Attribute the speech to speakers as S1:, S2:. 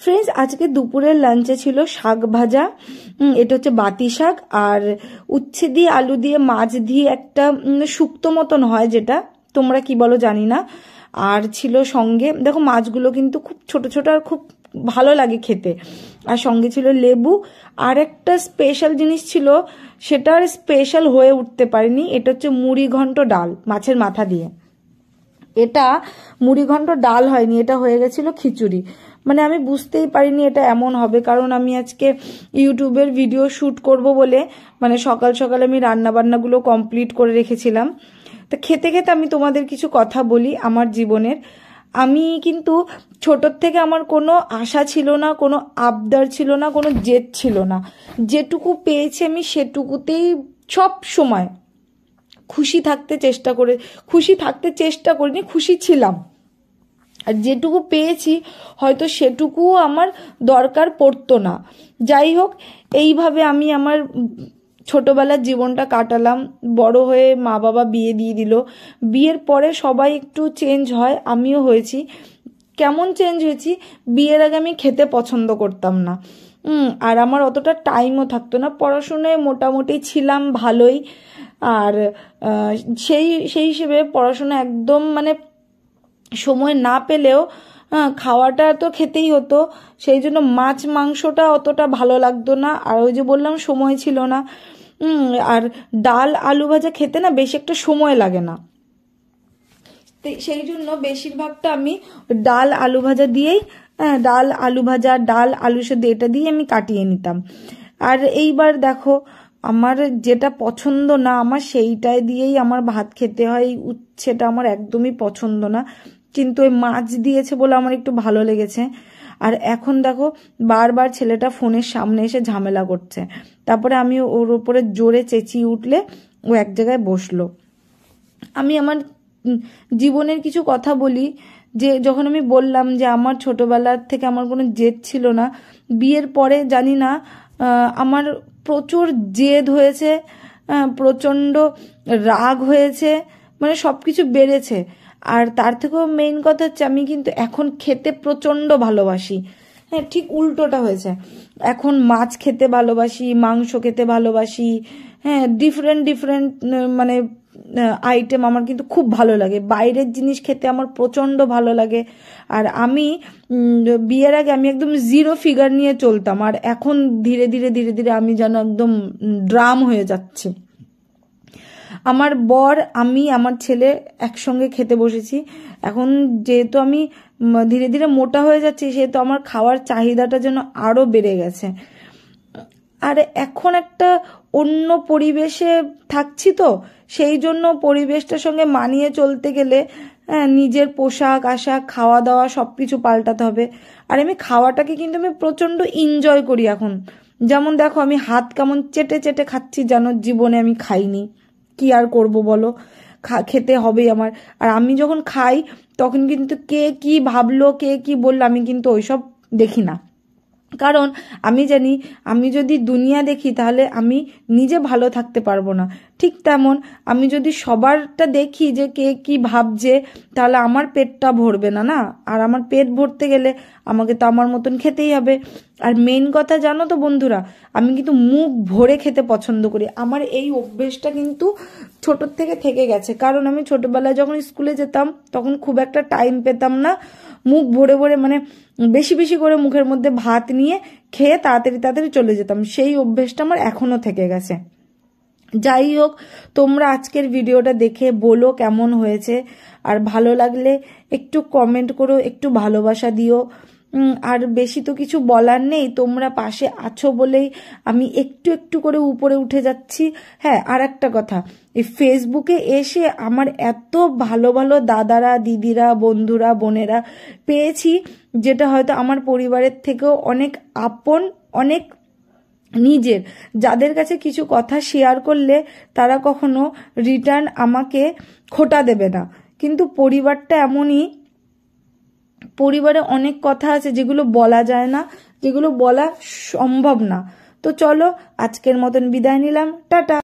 S1: Friends, আজকে দুপুরের লাঞ্চে ছিল শাক ভাজা। এটা হচ্ছে বাতি শাক, আর উচ্ছে দিয়ে আলু দিয়ে মাছ দিয়ে একটা শুক্তো মতন হয়, যেটা তোমরা কি বলো জানি না। আর ছিল সঙ্গে, দেখো মাছগুলো কিন্তু খুব ছোট ছোট আর খুব ভালো লাগে খেতে। আর সঙ্গে ছিল লেবু। আর একটা স্পেশাল জিনিস ছিল, সেটা আর স্পেশাল হয়ে উঠতে পারেনি। এটা হচ্ছে মুড়ি ঘন্ট ডাল মাছের মাথা দিয়ে। এটা মুড়ি ঘন্ট ডাল হয়নি, এটা হয়ে গেছিল খিচুড়ি। মানে আমি বুঝতেই পারিনি এটা এমন হবে, কারণ আমি আজকে ইউটিউবের ভিডিও শ্যুট করব বলে মানে সকাল সকাল আমি রান্নাবান্নাগুলো কমপ্লিট করে রেখেছিলাম। তো খেতে খেতে আমি তোমাদের কিছু কথা বলি আমার জীবনের। আমি কিন্তু ছোটোর থেকে আমার কোনো আশা ছিল না, কোনো আবদার ছিল না, কোনো জেদ ছিল না। যেটুকু পেয়েছি আমি সেটুকুতেই সব সময় খুশি থাকতে চেষ্টা করিনি, খুশি ছিলাম। আর যেটুকু পেয়েছি হয়তো সেটুকুও আমার দরকার পড়তো না। যাই হোক, এইভাবে আমি আমার ছোটবেলার জীবনটা কাটালাম। বড় হয়ে মা বাবা বিয়ে দিয়ে দিল। বিয়ের পরে সবাই একটু চেঞ্জ হয়, আমিও হয়েছি। কেমন চেঞ্জ হয়েছি, বিয়ের আগে আমি খেতে পছন্দ করতাম না। আর আমার অতটা টাইমও থাকতো না, পড়াশোনায় মোটামুটি ছিলাম ভালোই। আর সেই সেই হিসেবে পড়াশোনা একদম মানে সময় না পেলেও খাওয়াটা তো খেতেই হতো। সেই জন্য মাছ মাংসটা অতটা ভালো লাগতো না। আর ওই যে বললাম সময় ছিল না। আর ডাল আলু ভাজা খেতে না বেশি একটা সময় লাগে না, সেই জন্য বেশিরভাগটা আমি ডাল আলু ভাজা দিয়েই ডাল আলু সেদ্ধ এটা দিয়ে আমি কাটিয়ে নিতাম। আর এইবার দেখো, আমার যেটা পছন্দ না আমার সেইটাই দিয়েই আমার ভাত খেতে হয়। উচ্ছেটা আমার একদমই পছন্দ না, কিন্তু ওই মাছ দিয়েছে বলে আমার একটু ভালো লেগেছে। আর এখন দেখো, বারবার ছেলেটা ফোনের সামনে এসে ঝামেলা করছে। তারপরে আমি ওর উপরে জোরে চেঁচিয়ে উঠলে ও এক জায়গায় বসলো। আমি আমার জীবনের কিছু কথা বলি। যে যখন আমি বললাম যে আমার ছোটবেলার থেকে আমার কোনো জেদ ছিল না, বিয়ের পরে জানি না আমার প্রচুর জেদ হয়েছে, প্রচণ্ড রাগ হয়েছে, মানে সব কিছু বেড়েছে। আর তার থেকেও মেইন কথা হচ্ছে আমি কিন্তু এখন খেতে প্রচণ্ড ভালোবাসি। হ্যাঁ, ঠিক উল্টোটা হয়েছে। এখন মাছ খেতে ভালোবাসি, মাংস খেতে ভালোবাসি। হ্যাঁ, ডিফারেন্ট মানে আইটেম আমার কিন্তু খুব ভালো লাগে। বাইরের জিনিস খেতে আমার প্রচণ্ড ভালো লাগে। আর আমি বিয়ের আগে আমি একদম জিরো ফিগার নিয়ে চলতাম, আর এখন ধীরে ধীরে আমি যেন একদম ড্রাম হয়ে যাচ্ছি। আমার বর, আমি, আমার ছেলে একসঙ্গে খেতে বসেছি। এখন যেহেতু আমি ধীরে ধীরে মোটা হয়ে যাচ্ছি, সেহেতু আমার খাওয়ার চাহিদাটা যেন আরও বেড়ে গেছে। আর এখন একটা অন্য পরিবেশে থাকছি, তো সেই জন্য পরিবেশটার সঙ্গে মানিয়ে চলতে গেলে নিজের পোশাক আশাক খাওয়া দাওয়া সব কিছু পাল্টাতে হবে। আর আমি খাওয়াটাকে কিন্তু আমি প্রচণ্ড এনজয় করি এখন। যেমন দেখো, আমি হাত কেমন চেটে চেটে খাচ্ছি, যেন জীবনে আমি খাইনি। কি আর করব বলো, খেতে হবেই আমার। আর আমি যখন খাই তখন কিন্তু কে কি ভাবলো, কে কি বললো, আমি কিন্তু ওইসব দেখি না। কারণ আমি জানি আমি যদি দুনিয়া দেখি তাহলে আমি নিজে ভালো থাকতে পারবো না। ঠিক তেমন আমি যদি সবারটা দেখি যে কে কি ভাবছে, তাহলে আমার পেটটা ভরবে না। না, আর আমার পেট ভরতে গেলে আমাকে তো আমার মতন খেতেই হবে। আর মেন কথা জানো তো বন্ধুরা, আমি কিন্তু মুখ ভরে খেতে পছন্দ করি। আমার এই অভ্যেসটা কিন্তু ছোটোর থেকে গেছে। কারণ আমি ছোটোবেলায় যখন স্কুলে যেতাম তখন খুব একটা টাইম পেতাম না। মুখ ভরে ভরে মানে বেশি করে মুখের মধ্যে ভাত নিয়ে খেয়ে তাড়াতাড়ি চলে যেতাম। সেই অভ্যেসটা আমার এখনো থেকে গেছে। যাই হোক, তোমরা আজকের ভিডিওটা দেখে বলো কেমন হয়েছে। আর ভালো লাগলে একটু কমেন্ট করো, একটু ভালোবাসা দিও। আর বেশি তো কিছু বলার নেই, তোমরা পাশে আছো বলেই আমি একটু করে উপরে উঠে যাচ্ছি। হ্যাঁ, আর একটা কথা, এই ফেসবুকে এসে আমার এত ভালো দাদারা, দিদিরা, বন্ধুরা, বোনেরা পেয়েছি, যেটা হয়তো আমার পরিবারের থেকেও অনেক আপন, অনেক নিজের। যাদের কাছে কিছু কথা শেয়ার করলে তারা কখনো রিটার্ন আমাকে খোঁটা দেবে না। কিন্তু পরিবারটা এমনই, পরিবারে অনেক কথা আছে যেগুলো বলা যায় না, যেগুলো বলা সম্ভব না। তো চলো, আজকের মতন বিদায় নিলাম, টাটা।